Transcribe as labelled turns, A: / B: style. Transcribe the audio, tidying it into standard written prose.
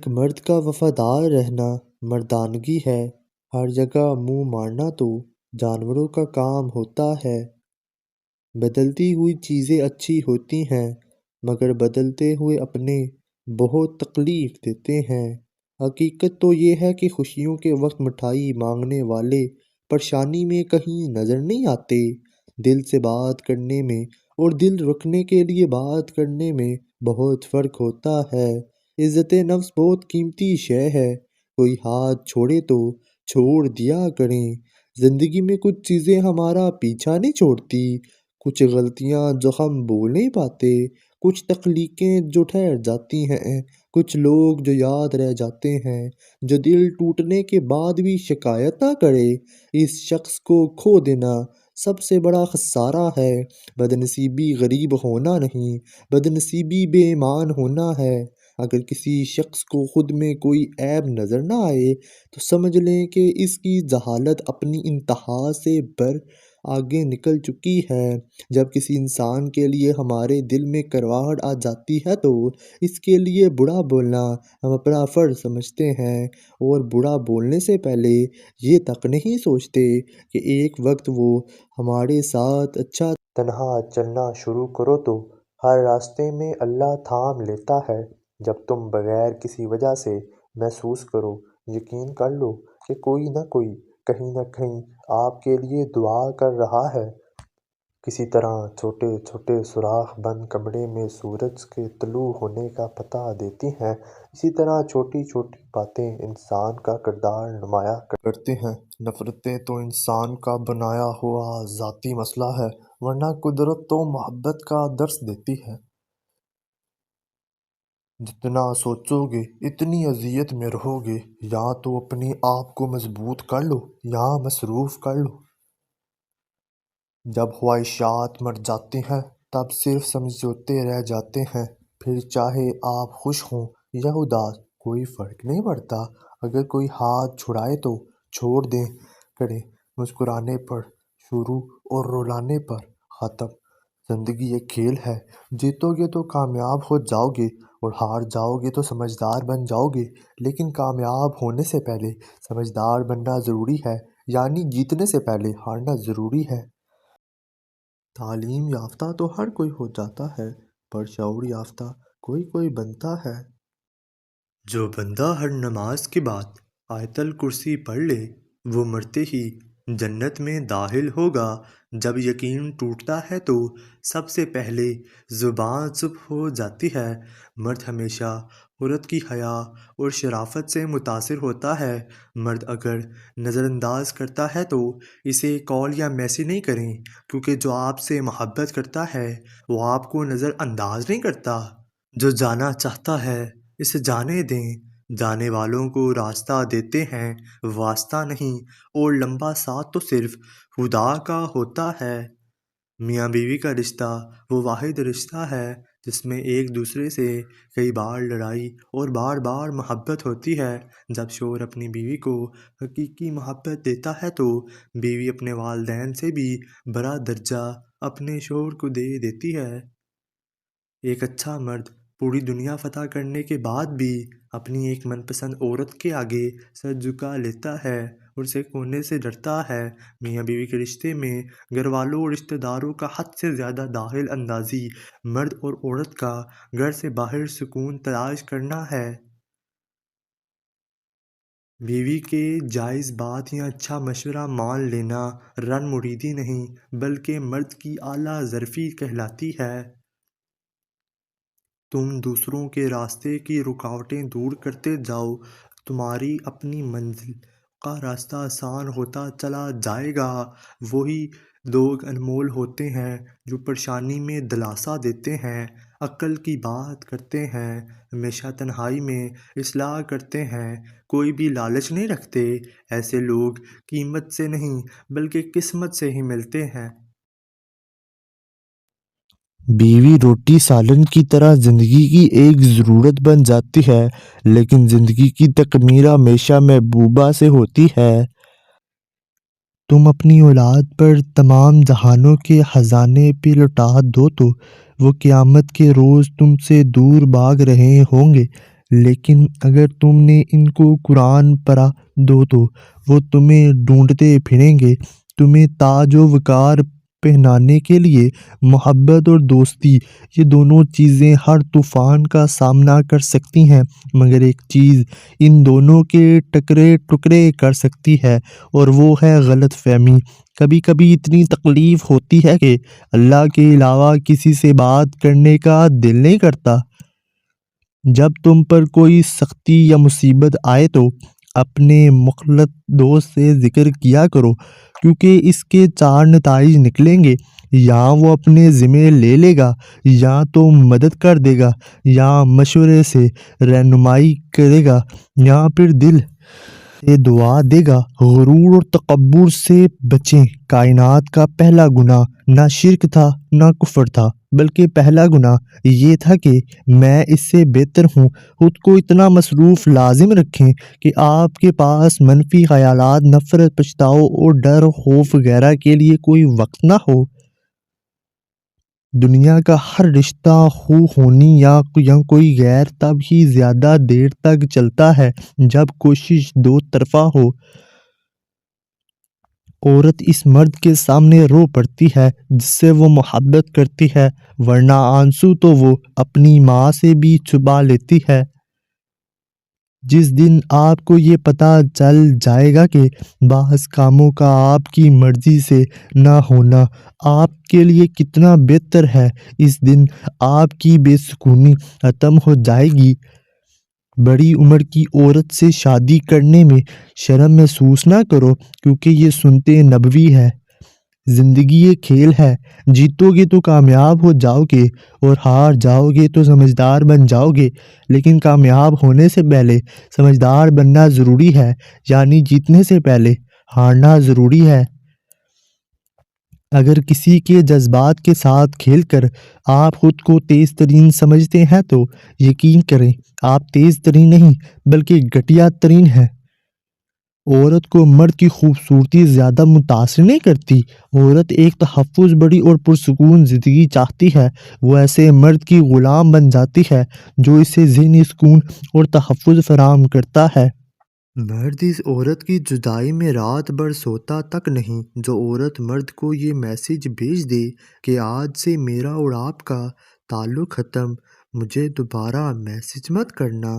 A: ایک مرد کا وفادار رہنا مردانگی ہے۔ ہر جگہ منہ مارنا تو جانوروں کا کام ہوتا ہے۔ بدلتی ہوئی چیزیں اچھی ہوتی ہیں مگر بدلتے ہوئے اپنے بہت تکلیف دیتے ہیں۔ حقیقت تو یہ ہے کہ خوشیوں کے وقت مٹھائی مانگنے والے پریشانی میں کہیں نظر نہیں آتے۔ دل سے بات کرنے میں اور دل رکھنے کے لیے بات کرنے میں بہت فرق ہوتا ہے۔ عزت نفس بہت قیمتی شے ہے۔ کوئی ہاتھ چھوڑے تو چھوڑ دیا کریں۔ زندگی میں کچھ چیزیں ہمارا پیچھا نہیں چھوڑتی، کچھ غلطیاں جو ہم بول نہیں پاتے، کچھ تخلیقیں جو ٹھہر جاتی ہیں، کچھ لوگ جو یاد رہ جاتے ہیں، جو دل ٹوٹنے کے بعد بھی شکایت نہ کرے۔ اس شخص کو کھو دینا سب سے بڑا خسارہ ہے۔ بدنصیبی غریب ہونا نہیں، بدنصیبی بے ایمان ہونا ہے۔ اگر کسی شخص کو خود میں کوئی عیب نظر نہ آئے تو سمجھ لیں کہ اس کی جہالت اپنی انتہا سے آگے نکل چکی ہے۔ جب کسی انسان کے لیے ہمارے دل میں کڑواہٹ آ جاتی ہے تو اس کے لیے برا بولنا ہم اپنا فرض سمجھتے ہیں، اور برا بولنے سے پہلے یہ تک نہیں سوچتے کہ ایک وقت وہ ہمارے ساتھ اچھا تنہا چلنا شروع کرو تو ہر راستے میں اللہ تھام لیتا ہے۔ جب تم بغیر کسی وجہ سے محسوس کرو، یقین کر لو کہ کوئی نہ کوئی کہیں نہ کہیں آپ کے لیے دعا کر رہا ہے۔ کسی طرح چھوٹے چھوٹے سوراخ بند کمرے میں سورج کے طلوع ہونے کا پتہ دیتی ہیں۔ اسی طرح چھوٹی چھوٹی باتیں انسان کا کردار نمایاں کرتے ہیں۔ نفرتیں تو انسان کا بنایا ہوا ذاتی مسئلہ ہے، ورنہ قدرت تو محبت کا درس دیتی ہے۔ جتنا سوچو گے اتنی اذیت میں رہو گے۔ یا تو اپنے آپ کو مضبوط کر لو یا مصروف کر لو۔ جب خواہشات مر جاتی ہیں تب صرف سمجھوتے رہ جاتے ہیں۔ پھر چاہے آپ خوش ہوں یا اداس کوئی فرق نہیں پڑتا۔ اگر کوئی ہاتھ چھڑائے تو چھوڑ دیں کریں، مسکرانے پر شروع اور رلانے پر ختم۔ زندگی ایک کھیل ہے، جیتو گے تو کامیاب ہو جاؤ گے اور ہار جاؤ گے تو سمجھدار بن جاؤ گے، لیکن کامیاب ہونے سے پہلے سمجھدار بننا ضروری ہے، یعنی جیتنے سے پہلے ہارنا ضروری ہے۔ تعلیم یافتہ تو ہر کوئی ہو جاتا ہے، پر شعور یافتہ کوئی کوئی بنتا ہے۔ جو بندہ ہر نماز کے بعد آیت الکرسی پڑھ لے وہ مرتے ہی جنت میں داخل ہوگا۔ جب یقین ٹوٹتا ہے تو سب سے پہلے زبان چپ ہو جاتی ہے۔ مرد ہمیشہ عورت کی حیا اور شرافت سے متاثر ہوتا ہے۔ مرد اگر نظر انداز کرتا ہے تو اسے کال یا میسج نہیں کریں، کیونکہ جو آپ سے محبت کرتا ہے وہ آپ کو نظر انداز نہیں کرتا۔ جو جانا چاہتا ہے اسے جانے دیں۔ جانے والوں کو راستہ دیتے ہیں، واسطہ نہیں، اور لمبا ساتھ تو صرف خدا کا ہوتا ہے۔ میاں بیوی کا رشتہ وہ واحد رشتہ ہے جس میں ایک دوسرے سے کئی بار لڑائی اور بار بار محبت ہوتی ہے۔ جب شوہر اپنی بیوی کو حقیقی محبت دیتا ہے تو بیوی اپنے والدین سے بھی بڑا درجہ اپنے شوہر کو دے دیتی ہے۔ ایک اچھا مرد پوری دنیا فتح کرنے کے بعد بھی اپنی ایک من پسند عورت کے آگے سر جھکا لیتا ہے اور اسے کھونے سے ڈرتا ہے۔ میاں بیوی کے رشتے میں گھر والوں اور رشتہ داروں کا حد سے زیادہ دخل اندازی مرد اور عورت کا گھر سے باہر سکون تلاش کرنا ہے۔ بیوی کے جائز بات یا اچھا مشورہ مان لینا رن مریدی نہیں بلکہ مرد کی اعلیٰ ظرفی کہلاتی ہے۔ تم دوسروں کے راستے کی رکاوٹیں دور کرتے جاؤ، تمہاری اپنی منزل کا راستہ آسان ہوتا چلا جائے گا۔ وہی لوگ انمول ہوتے ہیں جو پریشانی میں دلاسا دیتے ہیں، عقل کی بات کرتے ہیں، ہمیشہ تنہائی میں اصلاح کرتے ہیں، کوئی بھی لالچ نہیں رکھتے۔ ایسے لوگ قیمت سے نہیں بلکہ قسمت سے ہی ملتے ہیں۔ بیوی روٹی سالن کی طرح زندگی کی ایک ضرورت بن جاتی ہے، لیکن زندگی کی تکمیل ہمیشہ محبوبہ سے ہوتی ہے۔ تم اپنی اولاد پر تمام جہانوں کے خزانے پہ لٹا دو تو وہ قیامت کے روز تم سے دور بھاگ رہے ہوں گے۔ لیکن اگر تم نے ان کو قرآن پڑھا دو تو وہ تمہیں ڈھونڈتے پھریں گے، تمہیں تاج و وقار پہنانے کے لیے۔ محبت اور دوستی، یہ دونوں چیزیں ہر طوفان کا سامنا کر سکتی ہیں، مگر ایک چیز ان دونوں کے ٹکرے کر سکتی ہے، اور وہ ہے غلط فہمی۔ کبھی کبھی اتنی تکلیف ہوتی ہے کہ اللہ کے علاوہ کسی سے بات کرنے کا دل نہیں کرتا۔ جب تم پر کوئی سختی یا مصیبت آئے تو اپنے مخلص دوست سے ذکر کیا کرو، کیونکہ اس کے چار نتائج نکلیں گے: یا وہ اپنے ذمہ لے لے گا، یا تو مدد کر دے گا، یا مشورے سے رہنمائی کرے گا، یا پھر دل سے دعا دے گا۔ غرور اور تکبر سے بچیں۔ کائنات کا پہلا گناہ نہ شرک تھا نہ کفر تھا، بلکہ پہلا گناہ یہ تھا کہ میں اس سے بہتر ہوں۔ خود کو اتنا مصروف لازم رکھیں کہ آپ کے پاس منفی خیالات، نفرت، پچھتاوا اور ڈر، خوف وغیرہ کے لیے کوئی وقت نہ ہو۔ دنیا کا ہر رشتہ، خونی یا کوئی غیر، تب ہی زیادہ دیر تک چلتا ہے جب کوشش دو طرفہ ہو۔ عورت اس مرد کے سامنے رو پڑتی ہے جس سے وہ محبت کرتی ہے، ورنہ آنسو تو وہ اپنی ماں سے بھی چھپا لیتی ہے۔ جس دن آپ کو یہ پتہ چل جائے گا کہ بعض کاموں کا آپ کی مرضی سے نہ ہونا آپ کے لیے کتنا بہتر ہے، اس دن آپ کی بے سکونی ختم ہو جائے گی۔ بڑی عمر کی عورت سے شادی کرنے میں شرم محسوس نہ کرو، کیونکہ یہ سنت نبوی ہے۔ زندگی ایک کھیل ہے، جیتو گے تو کامیاب ہو جاؤ گے، اور ہار جاؤ گے تو سمجھدار بن جاؤ گے، لیکن کامیاب ہونے سے پہلے سمجھدار بننا ضروری ہے، یعنی جیتنے سے پہلے ہارنا ضروری ہے۔ اگر کسی کے جذبات کے ساتھ کھیل کر آپ خود کو تیز ترین سمجھتے ہیں تو یقین کریں آپ تیز ترین نہیں بلکہ گھٹیا ترین ہیں۔ عورت کو مرد کی خوبصورتی زیادہ متاثر نہیں کرتی۔ عورت ایک تحفظ بڑی اور پرسکون زندگی چاہتی ہے، وہ ایسے مرد کی غلام بن جاتی ہے جو اسے ذہنی سکون اور تحفظ فراہم کرتا ہے۔ مرد اس عورت کی جدائی میں رات بھر سوتا تک نہیں۔ جو عورت مرد کو یہ میسج بھیج دے کہ آج سے میرا اور آپ کا تعلق ختم، مجھے دوبارہ میسج مت کرنا۔